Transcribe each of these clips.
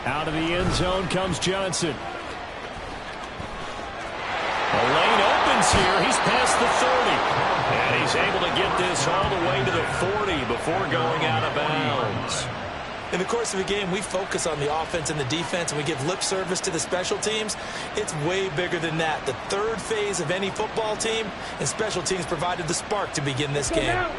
Out of the end zone comes Johnson. The lane opens here. He's past the 30. And he's able to get this all the way to the 40 before going out of bounds. In the course of a game, we focus on the offense and the defense, and we give lip service to the special teams. It's way bigger than that. The third phase of any football team, and special teams provided the spark to begin this game.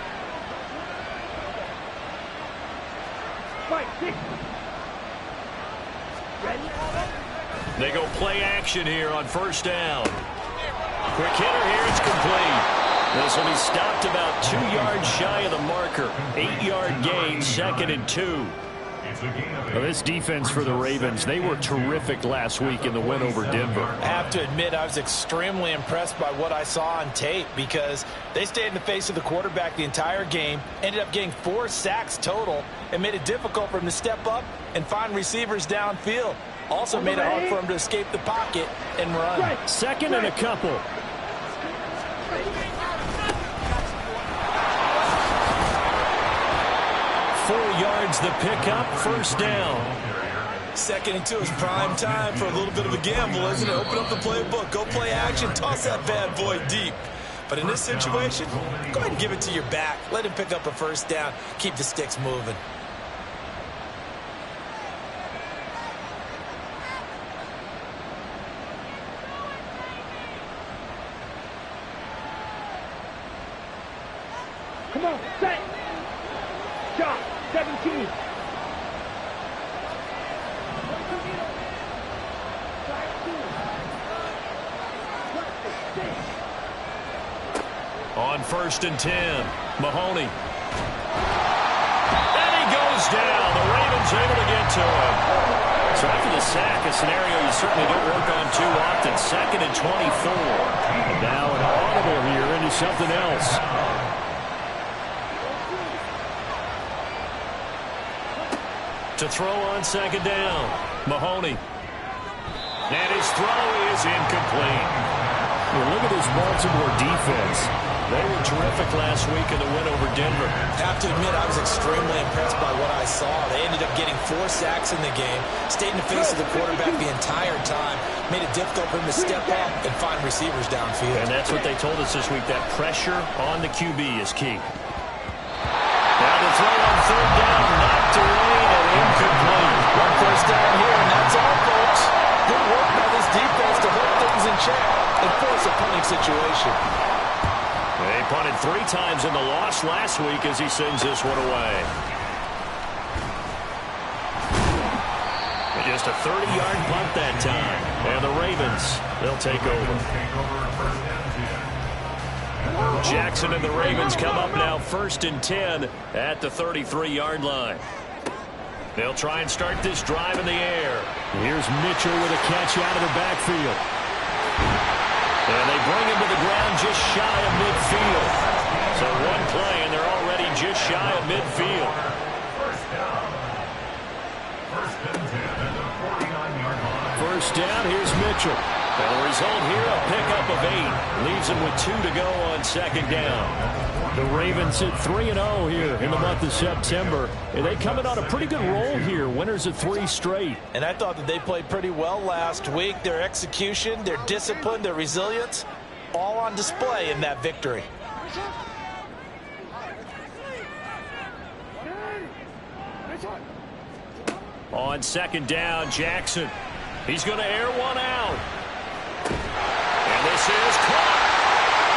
They go play action here on first down. Quick hitter here, it's complete. This will be stopped about 2 yards shy of the marker. 8-yard gain, 2nd and 2. Well, this defense for the Ravens, they were terrific last week in the win over Denver. I have to admit, I was extremely impressed by what I saw on tape because they stayed in the face of the quarterback the entire game, ended up getting 4 sacks total, and made it difficult for him to step up and find receivers downfield. Also made it hard for him to escape the pocket and run. 2nd and a couple. Yards the pickup, first down. 2nd and 2 is prime time for a little bit of a gamble, isn't it? Open up the playbook, go play action, toss that bad boy deep. But in this situation, go ahead and give it to your back. Let him pick up a first down. Keep the sticks moving. Come on, set. Shot. 17. On 1st and 10, Mahoney. And he goes down. The Ravens able to get to him. So after the sack, a scenario you certainly don't work on too often. 2nd and 24. And now an audible here into something else. To throw on 2nd down, Mahoney. And his throw is incomplete. Well, look at this Baltimore defense. They were terrific last week in the win over Denver. I have to admit, I was extremely impressed by what I saw. They ended up getting 4 sacks in the game, stayed in the face of the quarterback the entire time, made it difficult for him to step up and find receivers downfield. And that's what they told us this week, that pressure on the QB is key. Now the throw on 3rd down, knocked away and incomplete. 1 first down here, and that's all, folks. Good work by this defense to hold things in check and force a punting situation. They punted 3 times in the loss last week as he sends this one away. And just a 30-yard punt that time. And the Ravens, they'll take over. Jackson and the Ravens come up now 1st and 10 at the 33-yard line. They'll try and start this drive in the air. Here's Mitchell with a catch out of the backfield. And they bring him to the ground just shy of midfield. So 1 play and they're already just shy of midfield. First down, here's Mitchell. And the result here, a pickup of 8. Leaves him with 2 to go on 2nd down. The Ravens sit 3-0 here in the month of September. And they come in on a pretty good roll here. Winners of 3 straight. And I thought that they played pretty well last week. Their execution, their discipline, their resilience, all on display in that victory. On 2nd down, Jackson. He's going to air one out. And this is caught.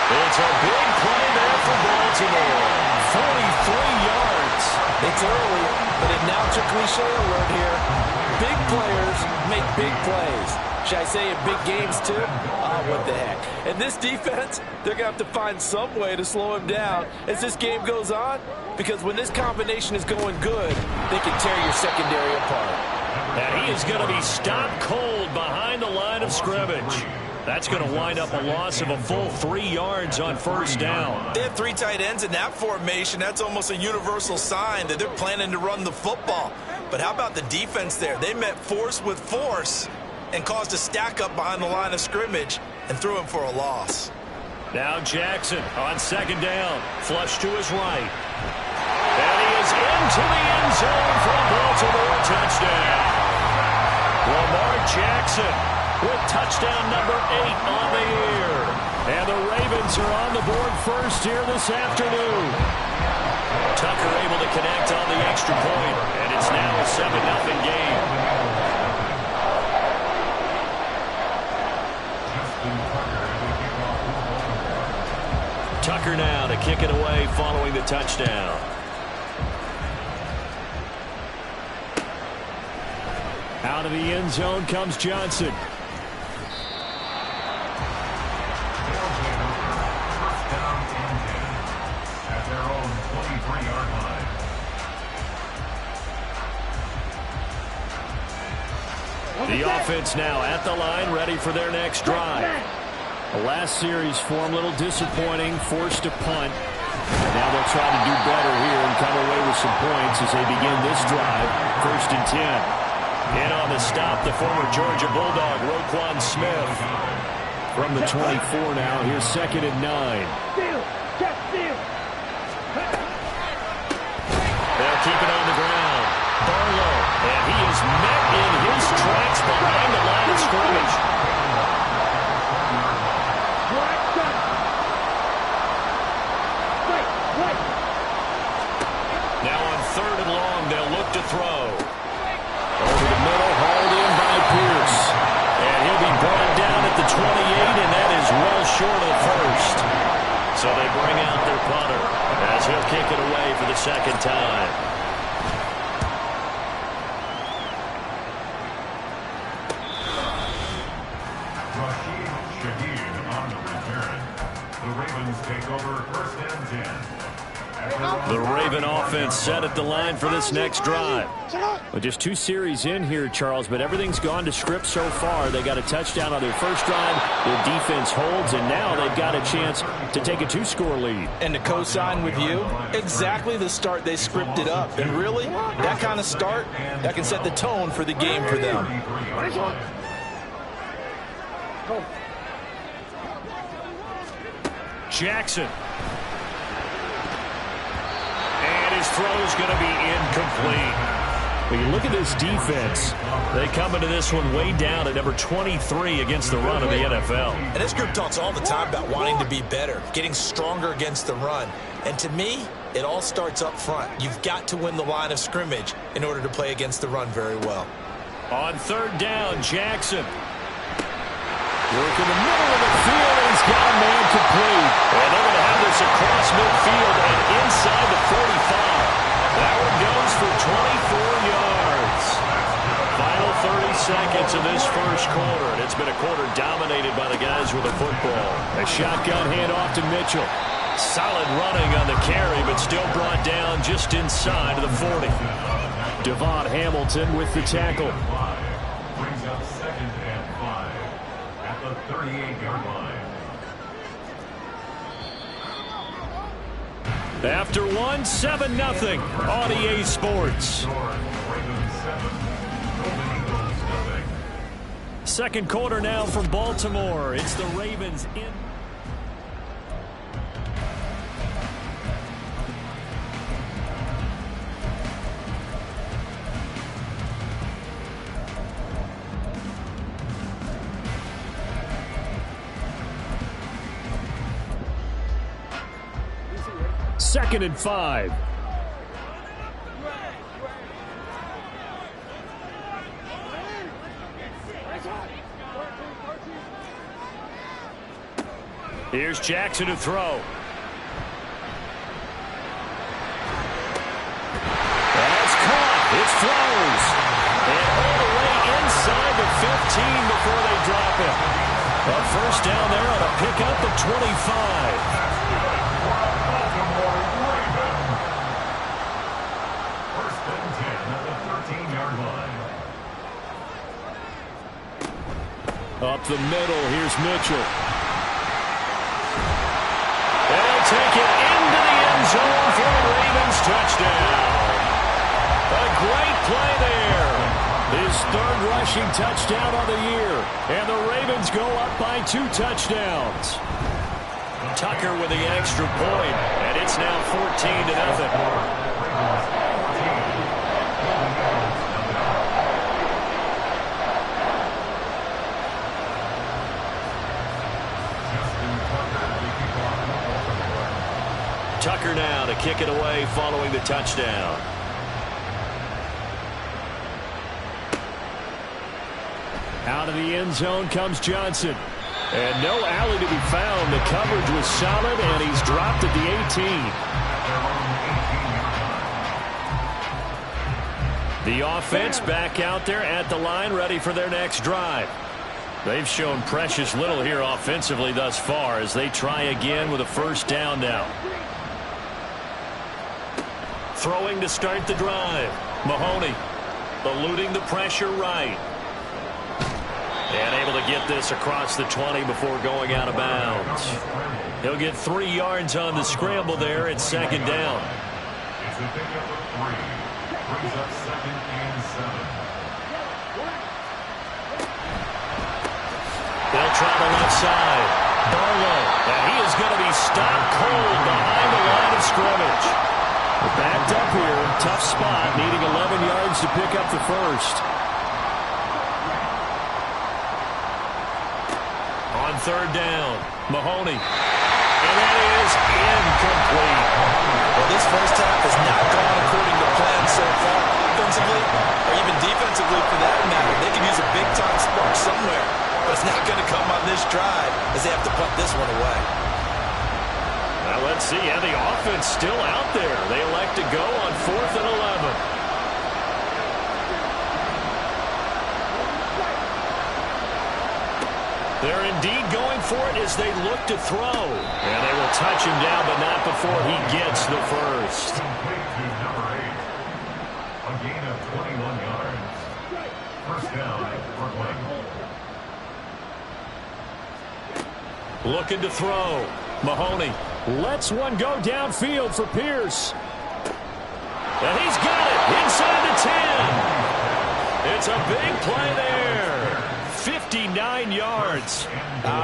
It's a big play there for Baltimore. 43 yards. It's early, but it now took cliche alert here. Big players make big plays. Should I say in big games too? What the heck. And this defense, they're going to have to find some way to slow him down as this game goes on. Because when this combination is going good, they can tear your secondary apart. And he is going to be stopped cold behind the line of scrimmage. That's going to wind up a loss of a full 3 yards on 1st down. They have 3 tight ends in that formation. That's almost a universal sign that they're planning to run the football. But how about the defense there? They met force with force and caused a stack up behind the line of scrimmage and threw him for a loss. Now Jackson on 2nd down. Flush to his right. And he is into the end zone for a Baltimore touchdown. Jackson with touchdown number 8 on the year. And the Ravens are on the board first here this afternoon. Tucker able to connect on the extra point, and it's now a 7-0 game. Tucker now to kick it away following the touchdown. Out of the end zone comes Johnson. The offense now at the line, ready for their next drive. The last series for them, a little disappointing, forced to punt. Now they'll try to do better here and come away with some points as they begin this drive. 1st and 10. In on the stop, the former Georgia Bulldog, Roquan Smith. From the 24 now, here's 2nd and 9. They'll keep it on the ground. Barlow, and he is met in his tracks behind the line of scrimmage. Now on 3rd and long, they'll look to throw. Over the middle, hauled in by Pierce. And he'll be brought down at the 28, and that is well short of the first. So they bring out their punter as he'll kick it away for the 2nd time. The Raven offense set at the line for this next drive. Well, just 2 series in here, Charles, but everything's gone to script so far. They got a touchdown on their first drive. Their defense holds, and now they've got a chance to take a 2-score lead. And to co-sign with you, exactly the start they scripted up. And really, that kind of start, that can set the tone for the game for them. Jackson. And his throw is going to be incomplete. When you look at this defense, they come into this one way down at number 23 against the run of the NFL. And this group talks all the time about wanting to be better, getting stronger against the run. And to me, it all starts up front. You've got to win the line of scrimmage in order to play against the run very well. On 3rd down, Jackson. Work in the middle of the field, and he's got a man complete. And they're going to have this across midfield and inside the 45. That one goes for 24 yards. Final 30 seconds of this first quarter, and it's been a quarter dominated by the guys with the football. A shotgun handoff to Mitchell. Solid running on the carry, but still brought down just inside of the 40. Devon Hamilton with the tackle. Brings up 2nd and 5 at the 38-yard line. After 7-0 on EA Sports. Second quarter now from Baltimore. It's the Ravens in. Second and 5. Here's Jackson to throw. That's caught. It's throws. And all the way inside the 15 before they drop it. A first down there on a pickup at 25. Up the middle, here's Mitchell. They'll take it into the end zone for a Ravens touchdown. A great play there. His 3rd rushing touchdown on the year. And the Ravens go up by 2 touchdowns. Tucker with the extra point, and it's now 14-0. Tucker now to kick it away following the touchdown. Out of the end zone comes Johnson. And no alley to be found. The coverage was solid, and he's dropped at the 18. The offense back out there at the line, ready for their next drive. They've shown precious little here offensively thus far as they try again with a first down now. Throwing to start the drive. Mahoney eluding the pressure right. And able to get this across the 20 before going out of bounds. He'll get 3 yards on the scramble there at second down. It's a pickup of 3. Brings up 2nd and 7. They'll try the left side. Barlow. And he is going to be stopped cold behind the line of scrimmage. We're backed up here. Tough spot. Needing 11 yards to pick up the first. On third down. Mahoney. And that is incomplete. Well, this first half has not gone according to plan so far, offensively or even defensively for that matter. They could use a big-time spark somewhere, but it's not going to come on this drive as they have to punt this one away. Now let's see. Yeah, the offense still out there. They elect to go on 4th and 11. They're indeed going for it as they look to throw. And they will touch him down, but not before he gets the first. Complete to number 8. A gain of 21 yards. First down, Brooklyn. Looking to throw. Mahoney lets one go downfield for Pierce. And he's got it inside the 10. It's a big play there. 59 yards.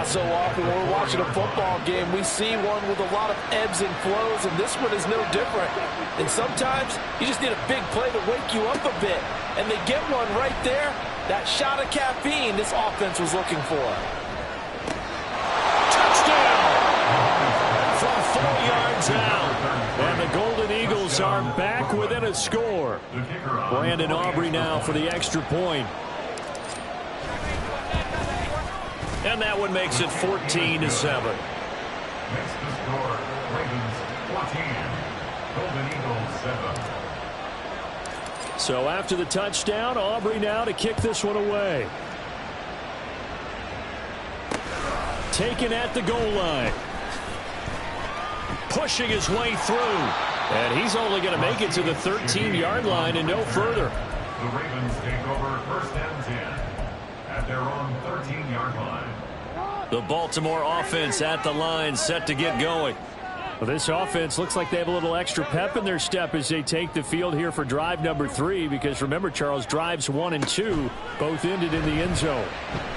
So often when we're watching a football game, we see one with a lot of ebbs and flows, and this one is no different. And sometimes you just need a big play to wake you up a bit. And they get one right there. That shot of caffeine this offense was looking for. Touchdown! From 4 yards out. And the Golden Eagles are back within a score. Brandon Aubrey now for the extra point. And that one makes it 14-7. Next to score, Ravens 14, Golden Eagles 7. So after the touchdown, Aubrey now to kick this one away. Taken at the goal line. Pushing his way through. And he's only going to make it to the 13-yard line and no further. The Ravens take over 1st and 10 at their own 13-yard line. The Baltimore offense at the line, set to get going. Well, this offense looks like they have a little extra pep in their step as they take the field here for drive number 3, because remember, Charles, drives 1 and 2 both ended in the end zone.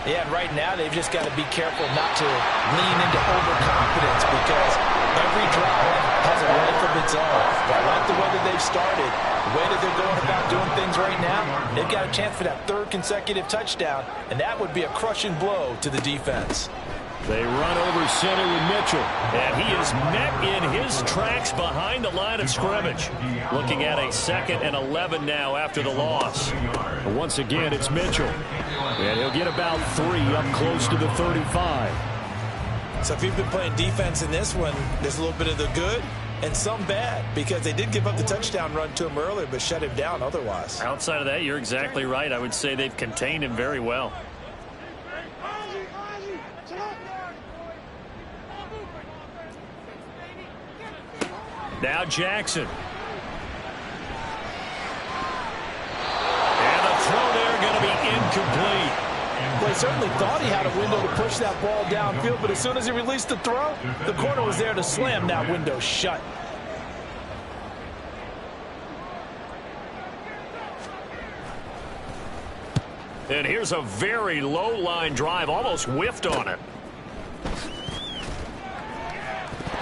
Yeah, and right now they've just got to be careful not to lean into overconfidence, because every drive has a life of its own. I like the way that they've started, the way that they're going about doing things right now. They've got a chance for that 3rd consecutive touchdown, and that would be a crushing blow to the defense. They run over center with Mitchell, and he is met in his tracks behind the line of scrimmage. Looking at a 2nd and 11 now after the loss. But once again, it's Mitchell, and he'll get about 3 up close to the 35. So if you've been playing defense in this one, there's a little bit of the good and some bad, because they did give up the touchdown run to him earlier, but shut him down otherwise. Outside of that, you're exactly right. I would say they've contained him very well. Now Jackson. And the throw there going to be incomplete. Well, he certainly thought he had a window to push that ball downfield, but as soon as he released the throw, the corner was there to slam that window shut. And here's a very low-line drive, almost whiffed on it.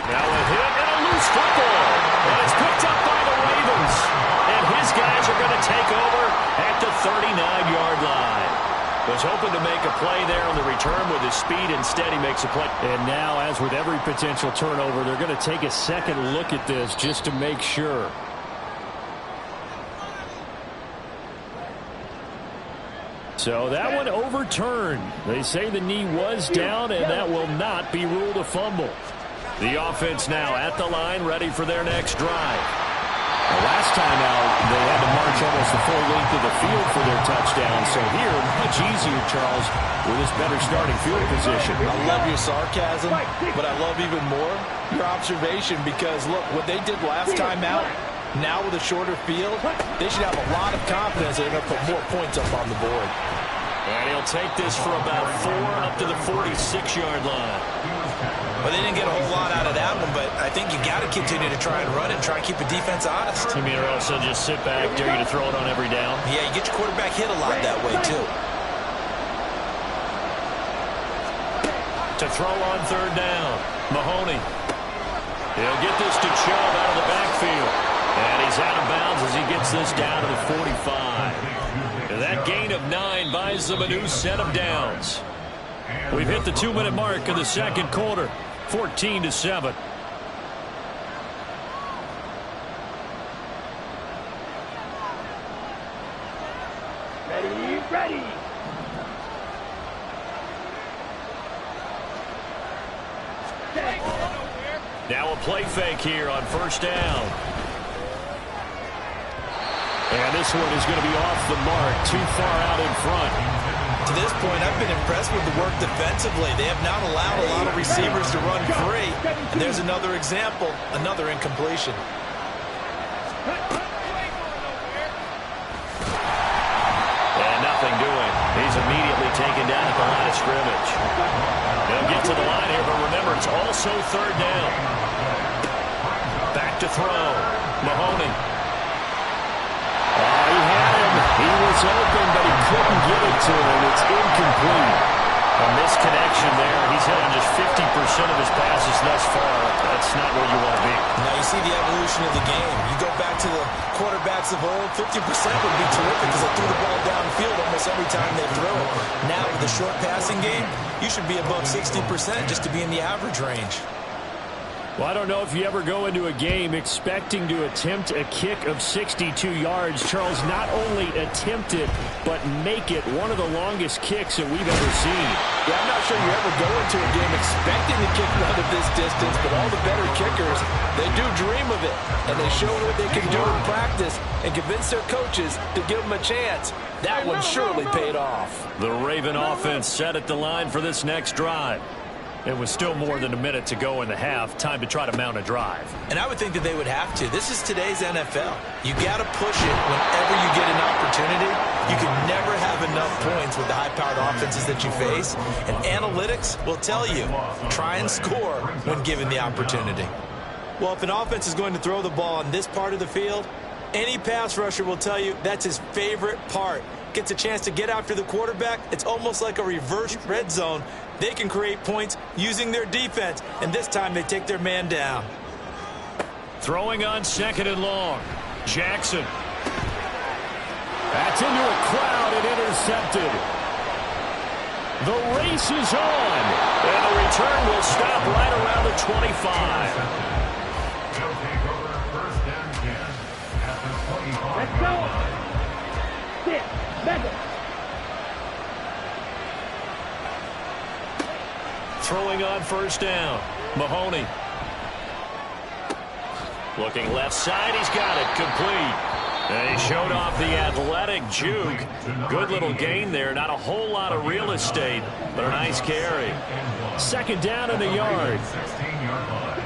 Now a hit and a loose football. And it's picked up by the Ravens. And his guys are going to take over at the 39-yard line. Was hoping to make a play there on the return with his speed. Instead, he makes a play. And now, as with every potential turnover, they're going to take a second look at this just to make sure. So that one overturned. They say the knee was down, and that will not be ruled a fumble. The offense now at the line, ready for their next drive. The last time out, they had to march almost the full length of the field for their touchdown. So here, much easier, Charles, with this better starting field position. I love your sarcasm, but I love even more your observation because, look, what they did last time out, now with a shorter field, they should have a lot of confidence they're going to put more points up on the board. And he'll take this for about 4 up to the 46-yard line. Well, they didn't get a whole lot out of that one, but I think you got to continue to try and run and try and keep the defense honest. You mean or else they'll just sit back, dare you to throw it on every down? Yeah, you get your quarterback hit a lot that way, too. To throw on third down, Mahoney. He'll get this to Chubb out of the backfield. And he's out of bounds as he gets this down to the 45. And that gain of 9 buys them a new set of downs. We've hit the 2-minute mark of the second quarter, 14-7. Ready. Now a play fake here on first down. And this one is going to be off the mark, too far out in front. To this point, I've been impressed with the work defensively. They have not allowed a lot of receivers to run free. And there's another example, another incompletion. And nothing doing. He's immediately taken down at the line of scrimmage. They'll get to the line here, but remember, it's also third down. Back to throw. Mahoney. He had him. He was open, but he couldn't get it to him. It's incomplete. A misconnection there. He's hit on just 50% of his passes thus far. That's not where you want to be. Now you see the evolution of the game. You go back to the quarterbacks of old, 50% would be terrific because they threw the ball downfield almost every time they throw it. Now with the short passing game, you should be above 60% just to be in the average range. Well, I don't know if you ever go into a game expecting to attempt a kick of 62 yards. Charles, not only attempt it, but make it one of the longest kicks that we've ever seen. Yeah, I'm not sure you ever go into a game expecting to kick out of this distance, but all the better kickers, they do dream of it, and they show what they can do in practice and convince their coaches to give them a chance. That one surely paid off. The Raven offense set at the line for this next drive. It was still more than a minute to go in the half. Time to try to mount a drive. And I would think that they would have to. This is today's NFL. You got to push it whenever you get an opportunity. You can never have enough points with the high-powered offenses that you face. And analytics will tell you, try and score when given the opportunity. Well, if an offense is going to throw the ball on this part of the field, any pass rusher will tell you that's his favorite part. Gets a chance to get after the quarterback. It's almost like a reverse red zone. They can create points using their defense, and this time they take their man down. Throwing on second and long. Jackson. That's into a crowd and intercepted. The race is on. And the return will stop right around the 25. They'll take over first and 10 at the 25. Let's go. 6, 7. Throwing on first down. Mahoney. Looking left side. He's got it. Complete. And he showed off the athletic juke. Good little gain there. Not a whole lot of real estate, but a nice carry. Second down in the yard. 16-yard line.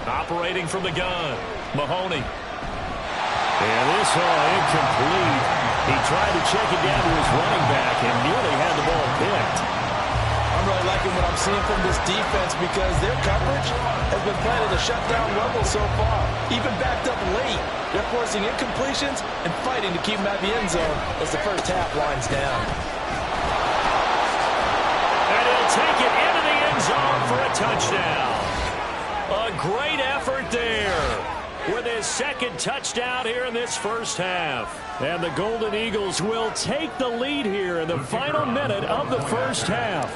Operating from the gun. Mahoney. And this all incomplete. He tried to check it down to his running back and nearly had the ball picked. I'm really liking what I'm seeing from this defense because their coverage has been playing at a shutdown level so far. Even backed up late, they're forcing incompletions and fighting to keep them at the end zone as the first half winds down. And he'll take it into the end zone for a touchdown. A great effort there. with his second touchdown here in this first half. And the Golden Eagles will take the lead here in the final minute of the first half.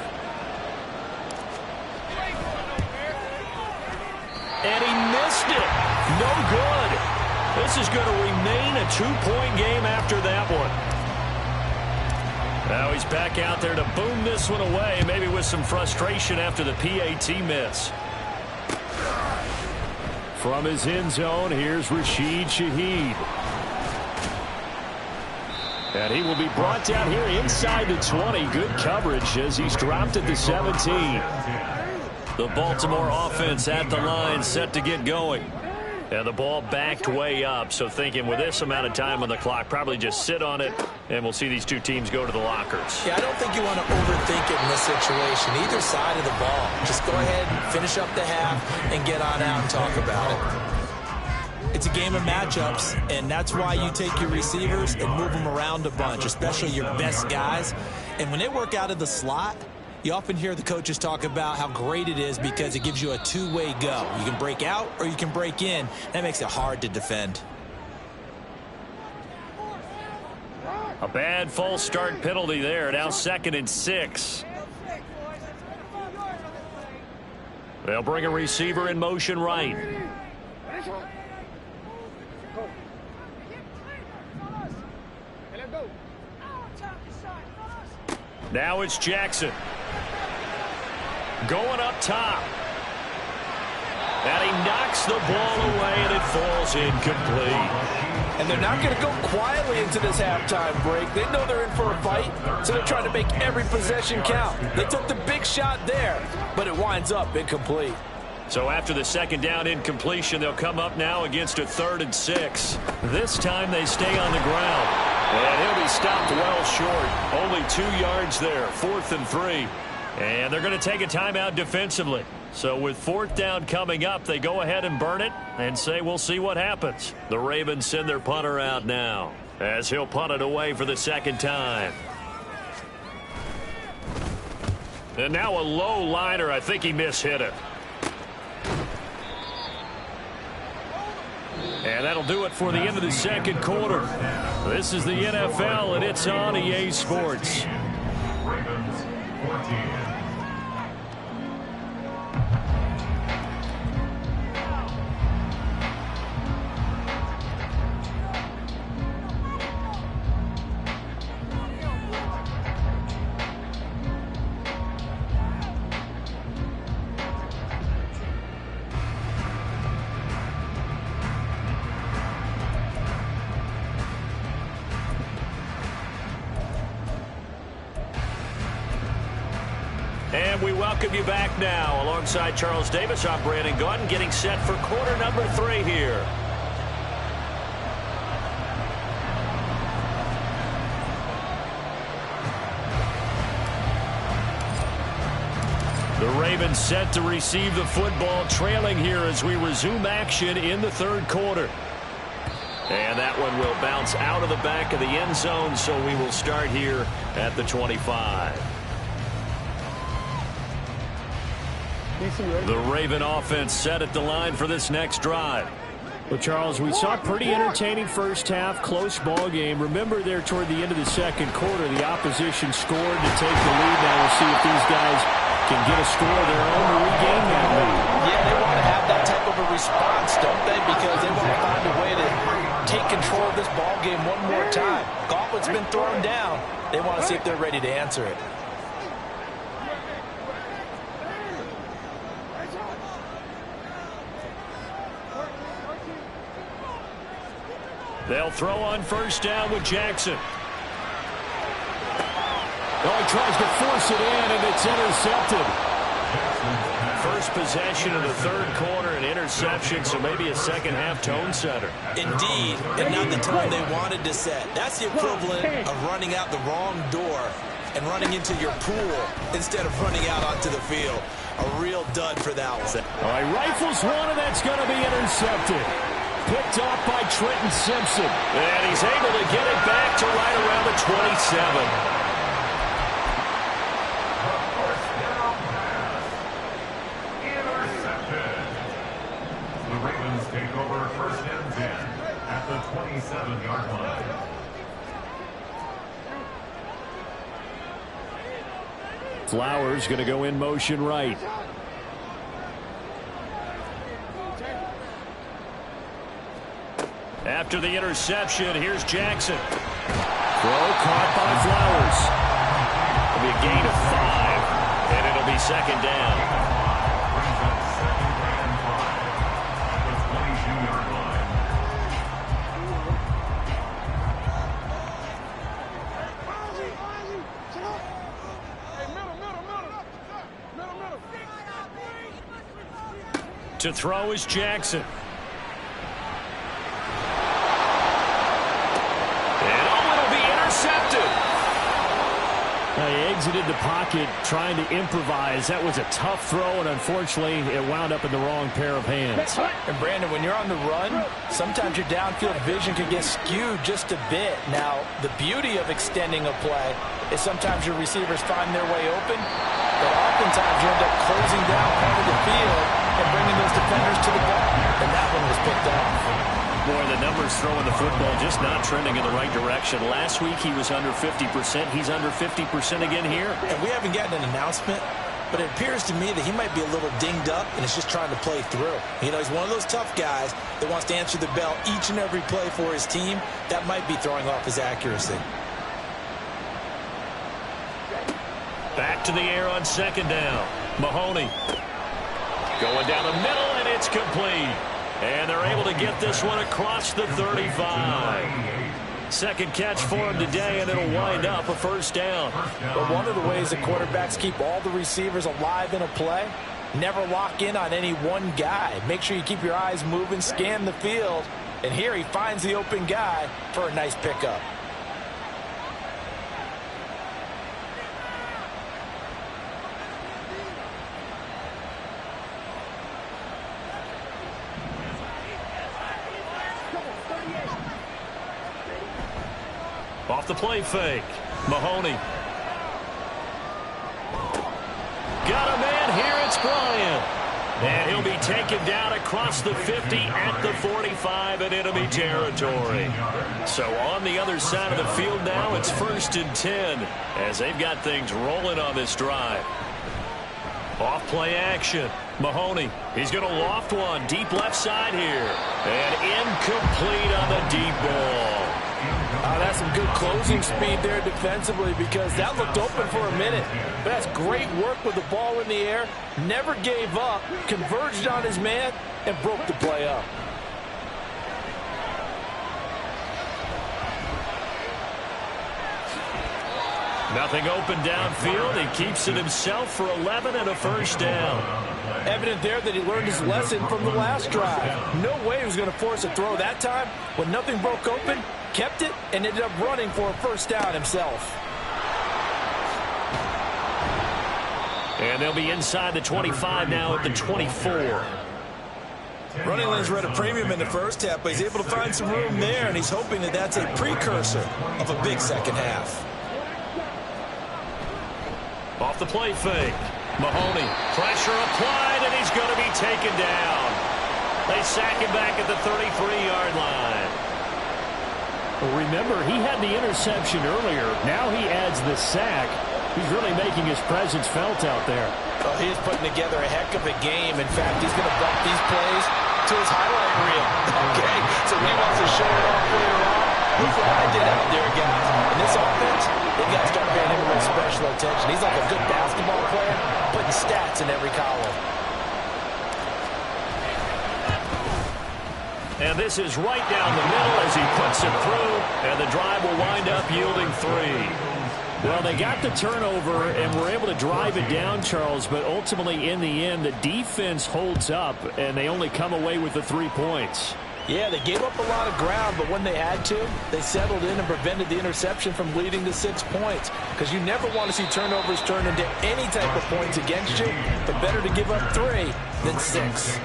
And he missed it. No good. This is going to remain a two-point game after that one. Now he's back out there to boom this one away, maybe with some frustration after the PAT miss. From his end zone, here's Rashid Shaheed. And he will be brought down here inside the 20. Good coverage as he's dropped at the 17. The Baltimore offense at the line, set to get going. And the ball backed way up, so thinking with this amount of time on the clock, probably just sit on it, and we'll see these two teams go to the lockers. Yeah, I don't think you want to overthink it in this situation, either side of the ball. Just go ahead and finish up the half and get on out and talk about it. It's a game of matchups, and that's why you take your receivers and move them around a bunch, especially your best guys. And when they work out of the slot, you often hear the coaches talk about how great it is because it gives you a two-way go. You can break out or you can break in. That makes it hard to defend. A bad false start penalty there. Now 2nd and 6. They'll bring a receiver in motion right. Now it's Jackson. Going up top. And he knocks the ball away, and it falls incomplete. And they're not going to go quietly into this halftime break. They know they're in for a fight, so they're trying to make every possession count. They took the big shot there, but it winds up incomplete. So after the second down incompletion, they'll come up now against a 3rd and 6. This time they stay on the ground. And he'll be stopped well short. Only 2 yards there, 4th and 3. And they're going to take a timeout defensively. So with 4th down coming up, they go ahead and burn it and say we'll see what happens. The Ravens send their punter out now as he'll punt it away for the second time. And now a low liner. I think he mishit it. And that'll do it for the end of the second quarter. This is the NFL, and it's on EA Sports. Ravens 14. And we welcome you back now. Alongside Charles Davis, I'm Brandon Gaudin, getting set for quarter number 3 here. The Ravens set to receive the football, trailing here as we resume action in the 3rd quarter. And that one will bounce out of the back of the end zone, so we will start here at the 25. The Raven offense set at the line for this next drive. Well, Charles, we saw a pretty entertaining first half, close ball game. Remember there toward the end of the second quarter, the opposition scored to take the lead. Now we'll see if these guys can get a score of their own to regain that lead. Yeah, they want to have that type of a response, don't they? Because they want to find a way to take control of this ball game one more time. Gauntlet's been thrown down. They want to see if they're ready to answer it. They'll throw on first down with Jackson. Oh, he tries to force it in, and it's intercepted. First possession of the 3rd quarter, an interception, so maybe a second-half tone setter. Indeed, and not the tone they wanted to set. That's the equivalent of running out the wrong door and running into your pool instead of running out onto the field. A real dud for that one. All right, rifles one, and that's going to be intercepted. Picked off by Trenton Simpson. And he's able to get it back to right around the 27. The Ravens take over first Flowers going to go in motion right. After the interception, here's Jackson. Throw caught by Flowers. It'll be a gain of 5, and it'll be second down. Brings up second and 5 at the 22-yard line. To throw is Jackson. He exited the pocket trying to improvise. That was a tough throw, and unfortunately, it wound up in the wrong pair of hands. And Brandon, when you're on the run, sometimes your downfield vision can get skewed just a bit. Now, the beauty of extending a play is sometimes your receivers find their way open, but oftentimes you end up closing down part of the field and bringing those defenders to the ball. And that one was picked off. Boy, the numbers throwing the football just not trending in the right direction. Last week he was under 50%. He's under 50% again here. And we haven't gotten an announcement, but it appears to me that he might be a little dinged up and is just trying to play through. You know, he's one of those tough guys that wants to answer the bell each and every play for his team. That might be throwing off his accuracy. Back to the air on second down. Mahoney going down the middle, and it's complete. And they're able to get this one across the 35. Second catch for him today, and it'll wind up a first down. But one of the ways that quarterbacks keep all the receivers alive in a play, never lock in on any one guy. Make sure you keep your eyes moving, scan the field. And here he finds the open guy for a nice pickup. Off the play fake. Mahoney. Got a man here. It's Bryant. And he'll be taken down across the 50 at the 45 in enemy territory. So on the other side of the field now, it's 1st and 10 as they've got things rolling on this drive. Off play action. Mahoney. He's going to loft one deep left side here. And incomplete on the deep ball. That's some good closing speed there defensively because that looked open for a minute. But that's great work with the ball in the air. Never gave up, converged on his man, and broke the play up. Nothing open downfield. He keeps it himself for 11 and a first down. Evident there that he learned his lesson from the last drive. No way he was going to force a throw that time. When nothing broke open, kept it, and ended up running for a first down himself. And they'll be inside the 25 now at the 24. Running lanes were at a premium in the first half, but he's able to find some room there, and he's hoping that that's a precursor of a big second half. Off the play fake. Mahoney, pressure applied, and he's going to be taken down. They sack him back at the 33-yard line. Well, remember, he had the interception earlier. Now he adds the sack. He's really making his presence felt out there. Oh, he's putting together a heck of a game. In fact, he's going to bump these plays to his highlight reel. Okay, so he wants to show it off later on. Look what I did out there, guys. In this offense, they got to start paying him a little special attention. He's like a good basketball player, putting stats in every column. And this is right down the middle as he puts it through, and the drive will wind up yielding 3. Well, they got the turnover and were able to drive it down, Charles, but ultimately in the end, the defense holds up, and they only come away with the 3 points. Yeah, they gave up a lot of ground, but when they had to, they settled in and prevented the interception from leading to 6 points. Because you never want to see turnovers turn into any type of points against you, but better to give up 3 than 6.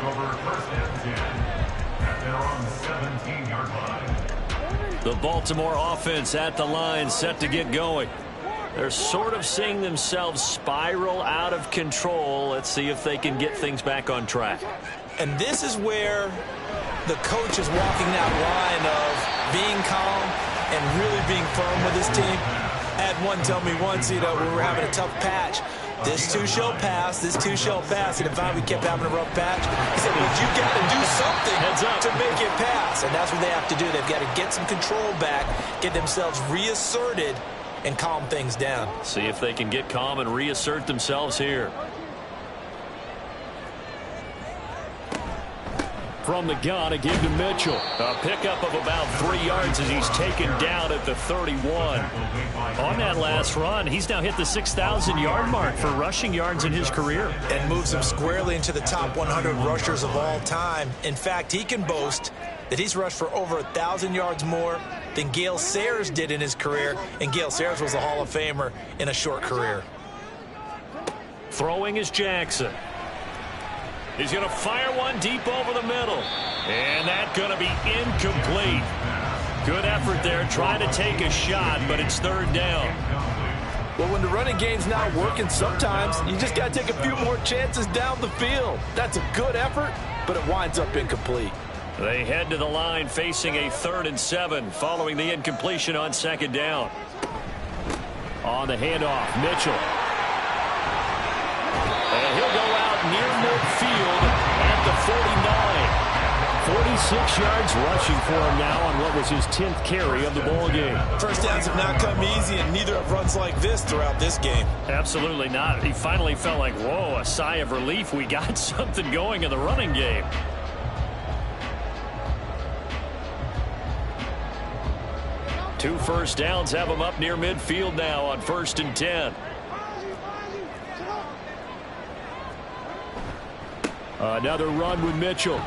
The Baltimore offense at the line, set to get going. They're sort of seeing themselves spiral out of control. Let's see if they can get things back on track. And this is where the coach is walking that line of being calm and really being firm with his team. I had one tell me once, we were having a tough patch. This too shall pass. This too shall pass. And if we kept having a rough patch, he said, but you got to do something to make it pass. And that's what they have to do. They've got to get some control back, get themselves reasserted, and calm things down. See if they can get calm and reassert themselves here. From the gun, a give to Mitchell. A pickup of about 3 yards as he's taken down at the 31. On that last run, he's now hit the 6,000-yard mark for rushing yards in his career. And moves him squarely into the top 100 rushers of all time. In fact, he can boast that he's rushed for over 1,000 yards more than Gale Sayers did in his career. And Gale Sayers was a Hall of Famer in a short career. Throwing is Jackson. He's going to fire one deep over the middle. And that's going to be incomplete. Good effort there, trying to take a shot, but it's 3rd down. Well, when the running game's not working, sometimes you just got to take a few more chances down the field. That's a good effort, but it winds up incomplete. They head to the line facing a 3rd and 7 following the incompletion on 2nd down. On the handoff, Mitchell. And he'll go out near midfield at the 49. 46 yards rushing for him now on what was his 10th carry of the ball game. First downs have not come easy, and neither have runs like this throughout this game. Absolutely not. He finally felt like, whoa, a sigh of relief. We got something going in the running game. Two first downs have him up near midfield now on 1st and 10. Another run with Mitchell.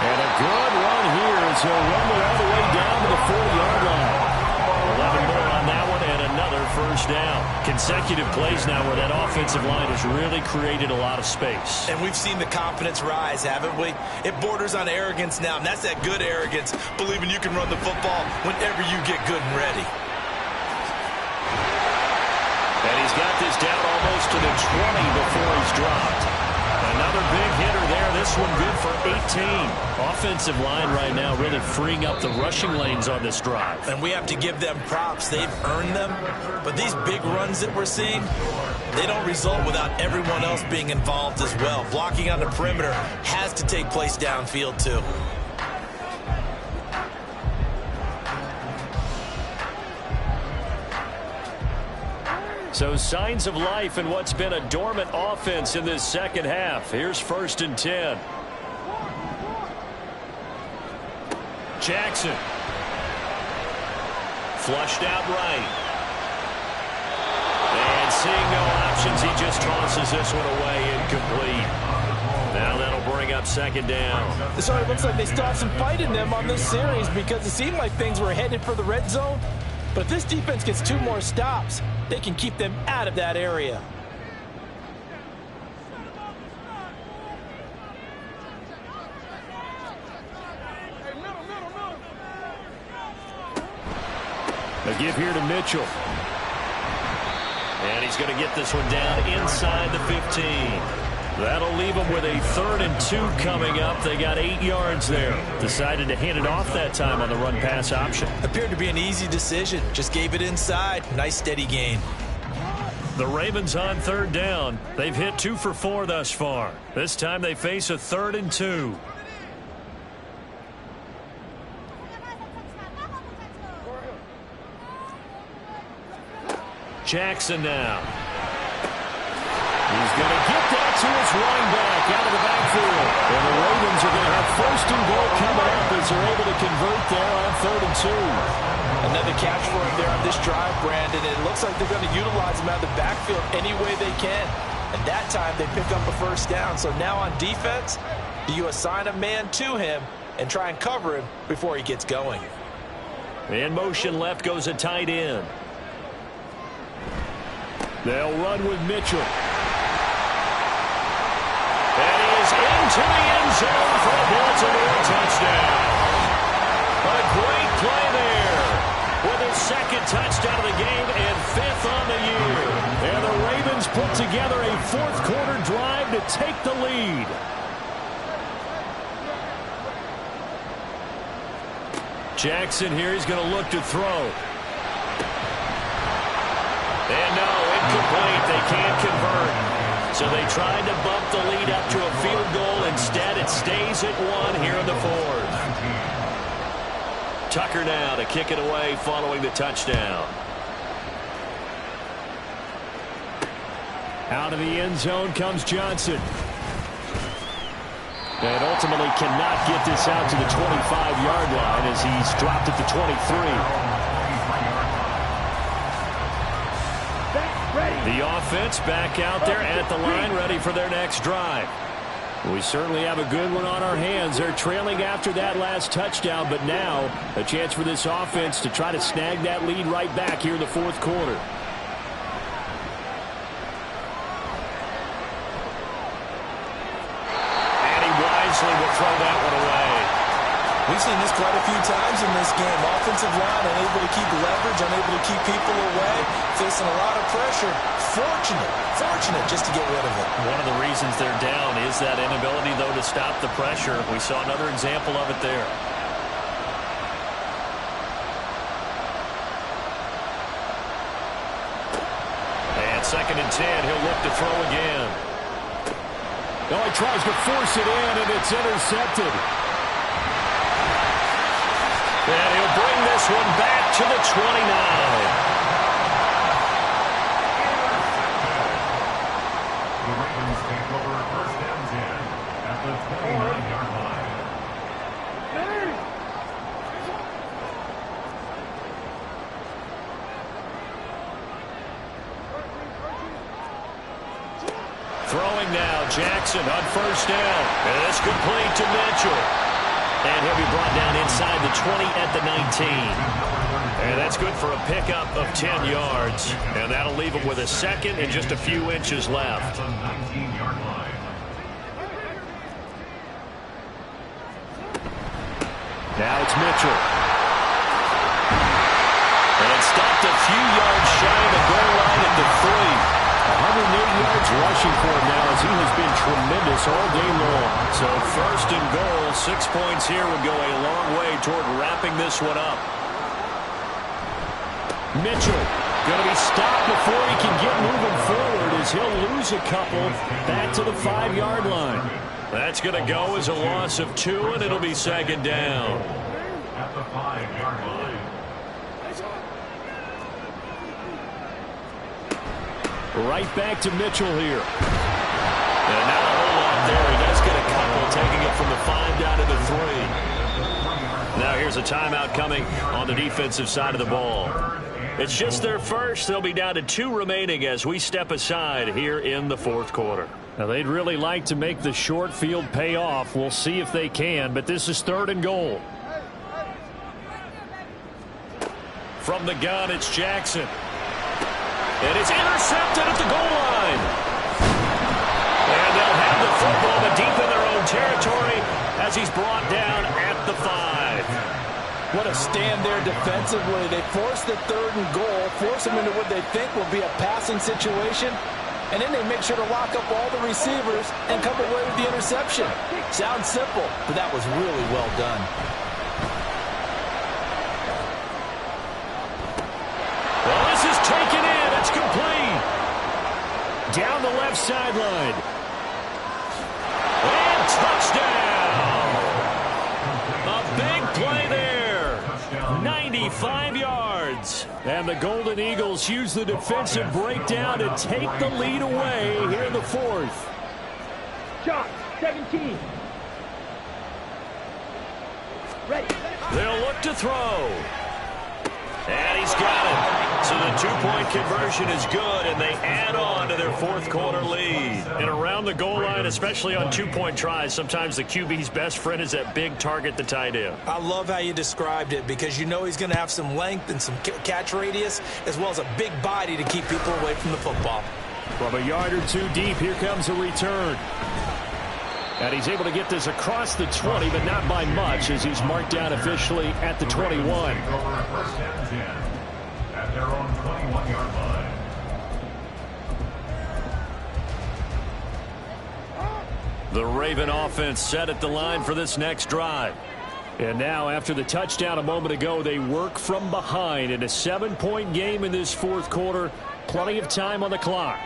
And a good run here as he'll run it all the way down to the 40-yard line. 11 more on that one and another first down. Consecutive plays now where that offensive line has really created a lot of space. And we've seen the confidence rise, haven't we? It borders on arrogance now, and that's that good arrogance, believing you can run the football whenever you get good and ready. And he's got this down almost to the 20 before he's dropped. Another big hitter there. This one good for 18. Offensive line right now really freeing up the rushing lanes on this drive. And we have to give them props. They've earned them. But these big runs that we're seeing, they don't result without everyone else being involved as well. Blocking on the perimeter has to take place downfield too. So signs of life in what's been a dormant offense in this second half. Here's 1st and 10. Jackson. Flushed out right. And seeing no options, he just tosses this one away incomplete. Now that'll bring up 2nd down. So it looks like they still have some fight in them on this series because it seemed like things were headed for the red zone. But if this defense gets 2 more stops, they can keep them out of that area. A give here to Mitchell. And he's going to get this one down inside the 15. That'll leave them with a 3rd and 2 coming up. They got 8 yards there. Decided to hand it off that time on the run-pass option. Appeared to be an easy decision. Just gave it inside. Nice steady gain. The Ravens on 3rd down. They've hit 2 for 4 thus far. This time they face a 3rd and 2. Jackson now. He's going to get that to his running back out of the backfield. And the Ravens are going to have 1st and goal coming up as they're able to convert there on 3rd and 2. Another catch for him there on this drive, Brandon. It looks like they're going to utilize him out of the backfield any way they can. And that time they pick up a 1st down. So now on defense, do you assign a man to him and try and cover him before he gets going? In motion left goes a tight end. They'll run with Mitchell. And he is into the end zone for a Baltimore touchdown. A great play there with his 2nd touchdown of the game and 5th on the year. And the Ravens put together a 4th quarter drive to take the lead. Jackson here, he's going to look to throw. And now So they tried to bump the lead up to a field goal. Instead, it stays at 1 here in the fourth. Tucker now to kick it away following the touchdown. Out of the end zone comes Johnson. And ultimately cannot get this out to the 25-yard line as he's dropped at the 23. The offense back out there at the line, ready for their next drive. We certainly have a good one on our hands. They're trailing after that last touchdown, but now a chance for this offense to try to snag that lead right back here in the fourth quarter. And he wisely will throw that one away. We've seen this quite a few times in this game. Offensive line unable to keep leverage, unable to keep people away, facing a lot of pressure. Fortunate just to get rid of it. One of the reasons they're down is that inability, though, to stop the pressure. We saw another example of it there. And 2nd and 10, he'll look to throw again. Oh, he tries to force it in, and it's intercepted. And he'll bring this one back to the 29. The Ravens take over 1st and 10 at the 29-yard line. Throwing now, Jackson on 1st down. And it's complete to Mitchell. And he'll be brought down inside the 20 at the 19. And that's good for a pickup of 10 yards. And that'll leave him with a 2nd and just a few inches left. At the 19-yard line. Now it's Mitchell. And stopped a few yards shy of the goal line at the 3. 108 yards rushing for him now as he has been tremendous all day long. So 1st and goal, 6 points here would go a long way toward wrapping this one up. Mitchell going to be stopped before he can get moving forward as he'll lose a couple back to the 5-yard line. That's going to go as a loss of 2, and it'll be 2nd down. At the 5-yard line. Right back to Mitchell here. And now a whole lot there. He does get a couple, taking it from the 5 down to the 3. Now here's a timeout coming on the defensive side of the ball. It's just their first. They'll be down to 2 remaining as we step aside here in the fourth quarter. Now they'd really like to make the short field pay off. We'll see if they can, but this is 3rd and goal. From the gun, it's Jackson. And it's intercepted at the goal line. And they'll have the football but deep in their own territory as he's brought down at the 5. What a stand there defensively. They force the 3rd and goal, force them into what they think will be a passing situation, and then they make sure to lock up all the receivers and come away with the interception. Sounds simple, but that was really well done. Well, this is taken in. It's complete. Down the left sideline. And touchdown. A big play there. 95 yards. And the Golden Eagles use the defensive breakdown to take the lead away here in the fourth. Shot, 17. Ready. They'll look to throw. And he's got it. So the 2-point conversion is good, and they add on to their fourth quarter lead. And around the goal line, especially on 2-point tries, sometimes the QB's best friend is that big target, the tight end. I love how you described it because you know he's going to have some length and some catch radius as well as a big body to keep people away from the football. From a yard or 2 deep, here comes a return. And he's able to get this across the 20, but not by much as he's marked down officially at the 21. Take over 1st and 10 at their own 21-yard line. The Raven offense set at the line for this next drive. And now, after the touchdown a moment ago, they work from behind in a 7-point game in this fourth quarter. Plenty of time on the clock.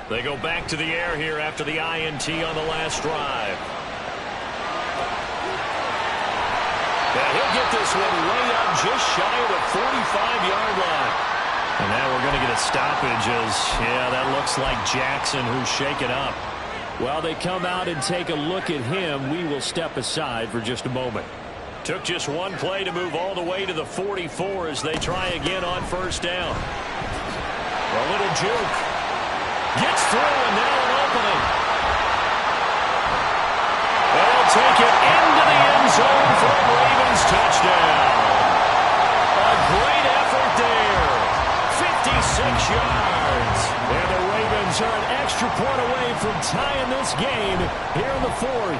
They go back to the air here after the INT on the last drive. And he'll get this one way up just shy of the 45-yard line. And now we're going to get a stoppage as, yeah, that looks like Jackson who's shaken up. While they come out and take a look at him, we will step aside for just a moment. Took just one play to move all the way to the 44 as they try again on first down. A little juke. Gets through and now an opening. They'll take it into the end zone for a Ravens touchdown. A great effort there. 56 yards. And the Ravens are an extra point away from tying this game here in the fourth.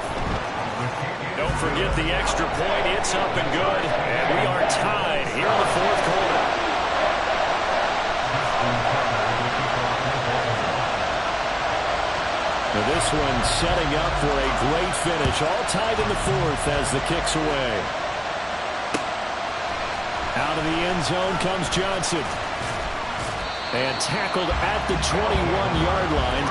Don't forget the extra point. It's up and good. And we are tied here in the fourth quarter. Now this one setting up for a great finish. All tied in the fourth as the kick's away. Out of the end zone comes Johnson. And tackled at the 21-yard line.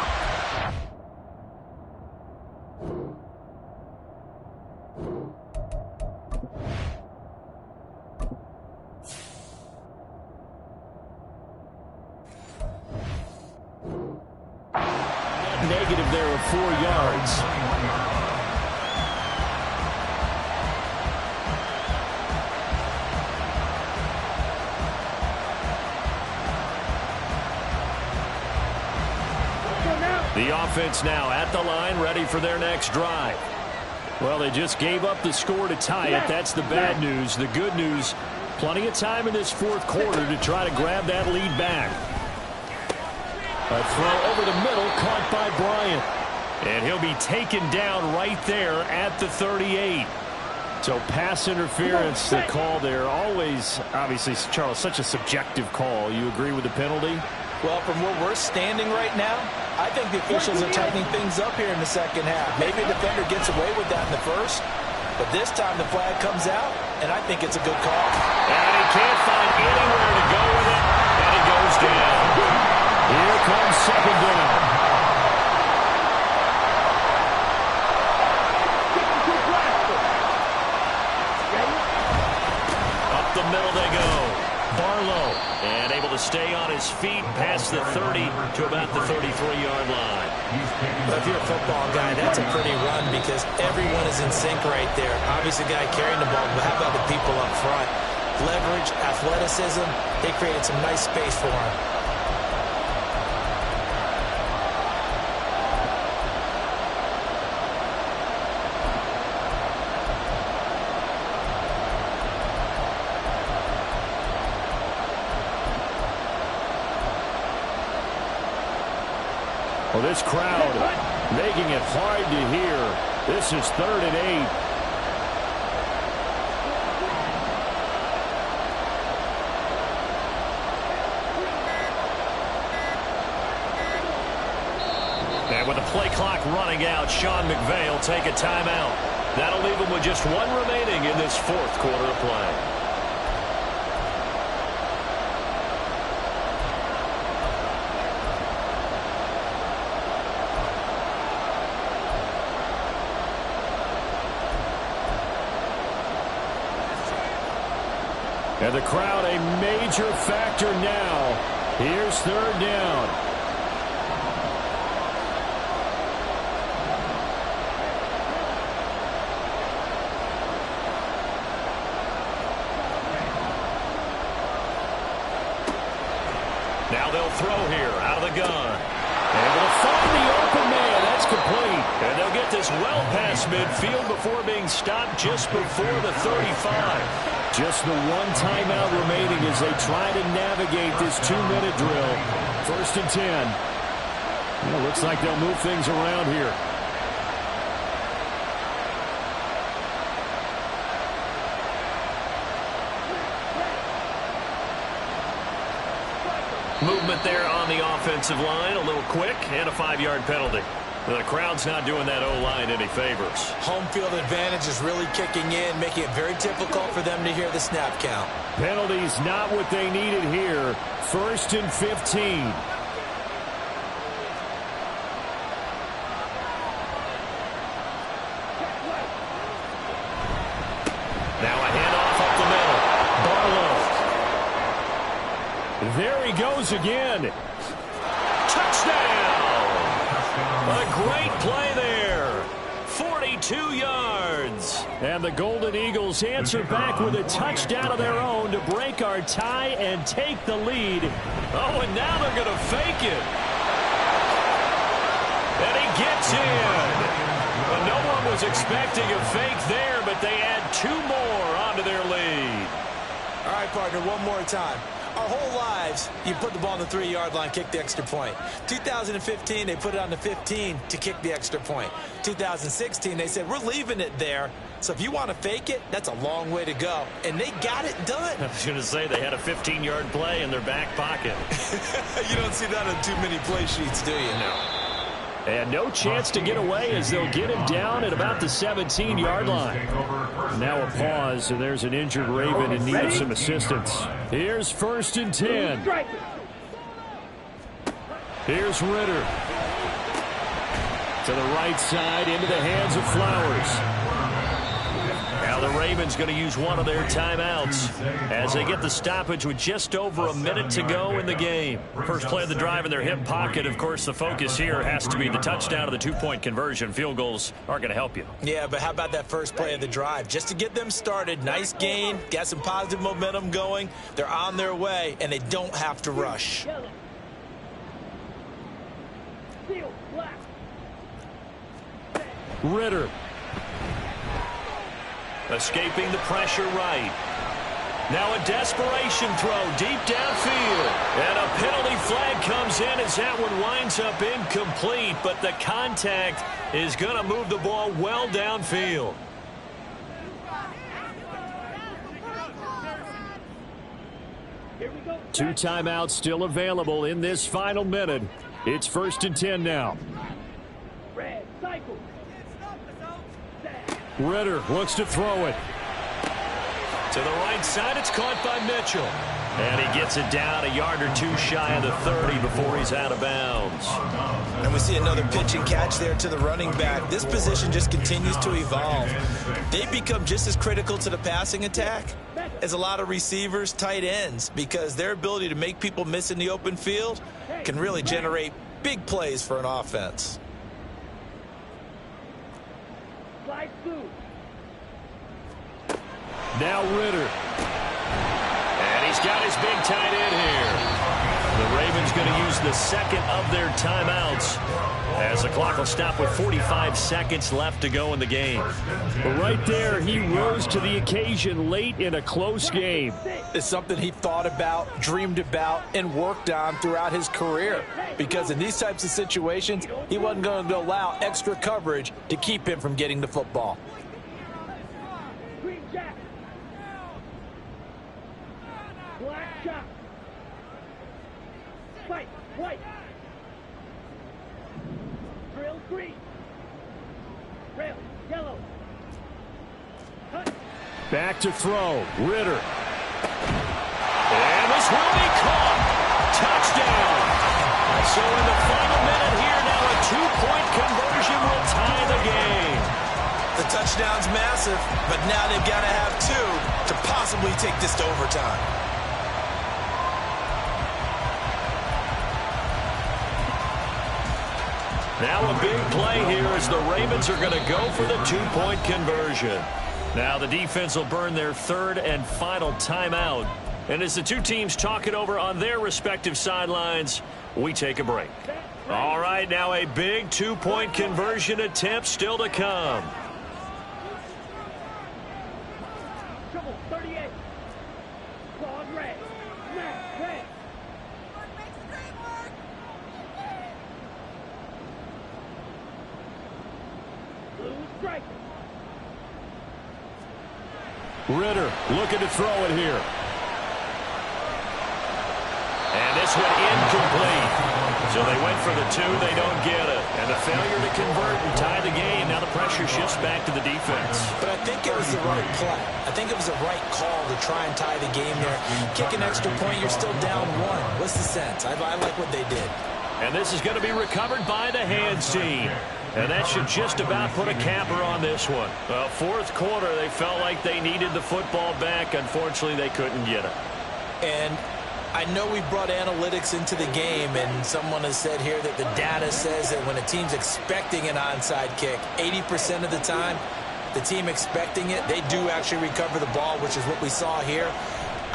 Negative there of 4 yards. The offense now at the line, ready for their next drive. Well, they just gave up the score to tie it. That's the bad news. The good news, plenty of time in this fourth quarter to try to grab that lead back. A throw over the middle, caught by Bryant. And he'll be taken down right there at the 38. So pass interference, the call there. Always, obviously, Charles, such a subjective call. You agree with the penalty? Well, from where we're standing right now, I think the officials are tightening things up here in the second half. Maybe a defender gets away with that in the first, but this time the flag comes out, and I think it's a good call. And he can't find anywhere to go with it, and he goes down. Here comes second down. Up the middle they go. Barlow, and able to stay on his feet past the 30 to about the 33-yard line. But if you're a football guy, that's a pretty run because everyone is in sync right there. Obviously, the guy carrying the ball, but how about the people up front? Leverage, athleticism, they created some nice space for him. Well, this crowd making it hard to hear. This is 3rd and 8. And with the play clock running out, Sean McVay will take a timeout. That'll leave him with just one remaining in this fourth quarter of play. And the crowd a major factor now. Here's 3rd down. Now they'll throw here out of the gun. Able to find the open man. That's complete. And they'll get this well past midfield before being stopped just before the 35. Just the one timeout remaining as they try to navigate this 2-minute drill. 1st and 10. Well, looks like they'll move things around here. Movement there on the offensive line, a little quick, and a 5-yard penalty. The crowd's not doing that O-line any favors. Home field advantage is really kicking in, making it very difficult for them to hear the snap count. Penalties not what they needed here. 1st and 15. there he goes again. Touchdown! A great play there. 42 yards. And the Golden Eagles answer back with a touchdown of their own to break our tie and take the lead. Oh, and now they're going to fake it. And he gets in. Well, no one was expecting a fake there, but they add 2 more onto their lead. All right, partner, one more time. Our whole lives, you put the ball on the 3-yard line, kick the extra point. 2015, they put it on the 15 to kick the extra point. 2016, they said, we're leaving it there. So if you want to fake it, that's a long way to go. And they got it done. I was going to say they had a 15-yard play in their back pocket. You don't see that on too many play sheets, do you? No. And no chance to get away as they'll get him down at about the 17-yard line. Now a pause, and there's an injured Raven in need of some assistance. Here's 1st and 10. Here's Ritter. To the right side, into the hands of Flowers. Now the Ravens going to use one of their timeouts as they get the stoppage with just over a minute to go in the game. First play of the drive in their hip pocket. Of course, the focus here has to be the touchdown of the 2-point conversion. Field goals aren't going to help you. Yeah, but how about that first play of the drive? Just to get them started, nice gain, got some positive momentum going. They're on their way, and they don't have to rush. Ritter. Escaping the pressure right. Now a desperation throw deep downfield. And a penalty flag comes in as that one winds up incomplete. But the contact is going to move the ball well downfield. Two timeouts still available in this final minute. It's 1st and 10 now. Ritter looks to throw it. To the right side, it's caught by Mitchell. And he gets it down a yard or 2 shy of the 30 before he's out of bounds. And we see another pitch and catch there to the running back. This position just continues to evolve. They become just as critical to the passing attack as a lot of receivers, tight ends, because their ability to make people miss in the open field can really generate big plays for an offense. Now Ritter. And he's got his big tight end here. The Ravens going to use the second of their timeouts as the clock will stop with 45 seconds left to go in the game. But right there, he rose to the occasion late in a close game. It's something he thought about, dreamed about, and worked on throughout his career. Because in these types of situations, he wasn't going to allow extra coverage to keep him from getting the football. Back to throw. Ritter. And this will be caught. Touchdown. So in the final minute here, now a 2-point conversion will tie the game. The touchdown's massive, but now they've got to have 2 to possibly take this to overtime. Now a big play here as the Ravens are going to go for the 2-point conversion. Now the defense will burn their 3rd and final timeout. And as the two teams talk it over on their respective sidelines, we take a break. All right, now a big 2-point conversion attempt still to come. Trouble 38. Claude red. Red. Blue strike. Ritter looking to throw it here. And this one incomplete. So they went for the 2, they don't get it. And the failure to convert and tie the game. Now the pressure shifts back to the defense. But I think it was the right play. I think it was the right call to try and tie the game there. Kick an extra point, you're still down 1. What's the sense? I like what they did. And this is going to be recovered by the hands team. And that should just about put a capper on this one. Well, 4th quarter, they felt like they needed the football back. Unfortunately, they couldn't get it. And I know we brought analytics into the game, and someone has said here that the data says that when a team's expecting an onside kick, 80% of the time, the team expecting it, they do actually recover the ball, which is what we saw here.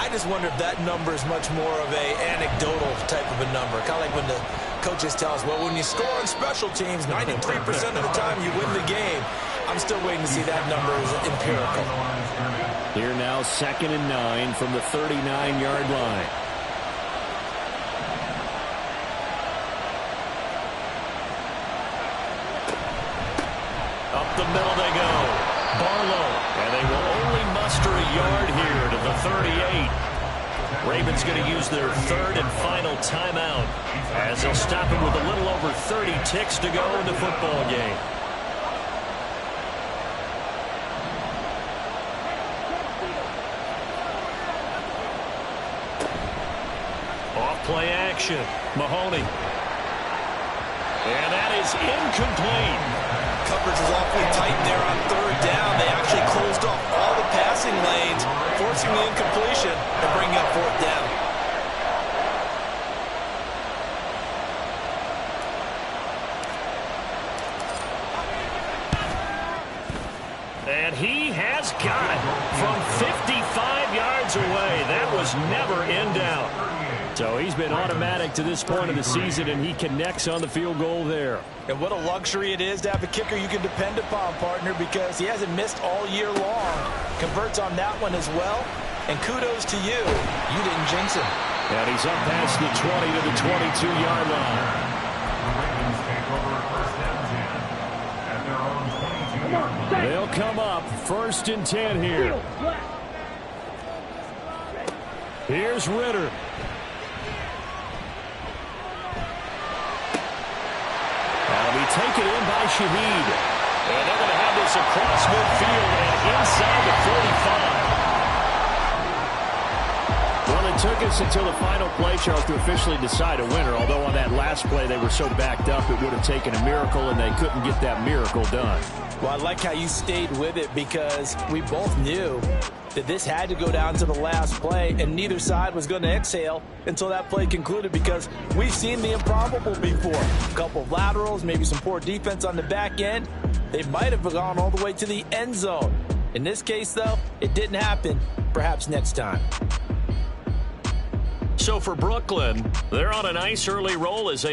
I just wonder if that number is much more of a anecdotal type of a number. Kind of like when the coaches tell us, well, when you score on special teams, 93% of the time you win the game. I'm still waiting to see that number is empirical. Here now, 2nd and 9 from the 39-yard line. Up the middle they go. Barlow. And they will only muster a yard here to the 38. Ravens going to use their 3rd and final timeout as they'll stop him with a little over 30 ticks to go in the football game. Off-play action. Mahoney. And that is incomplete. Coverage is awfully tight there on 3rd down. They actually closed off all the passing lanes, forcing the incompletion and bringing up 4th down. And he has got it from 55 yards away. That was never in doubt. So he's been automatic to this point of the season, and he connects on the field goal there. And what a luxury it is to have a kicker you can depend upon, partner, because he hasn't missed all year long. Converts on that one as well. And kudos to you. You didn't jinx him. And he's up past the 20 to the 22-yard line. The Ravens take over 1st and 10 at their own 22-yard line. They'll come up 1st and 10 here. Here's Ritter. That'll be taken in by Shaheed. And they're going to have this across midfield and inside the 45. Well, it took us until the final play, Charles, to officially decide a winner. Although on that last play they were so backed up it would have taken a miracle, and they couldn't get that miracle done. Well, I like how you stayed with it because we both knew that this had to go down to the last play, and neither side was going to exhale until that play concluded because we've seen the improbable before. A couple of laterals, maybe some poor defense on the back end. They might have gone all the way to the end zone. In this case, though, it didn't happen. Perhaps next time. So for Brooklyn, they're on a nice early roll as they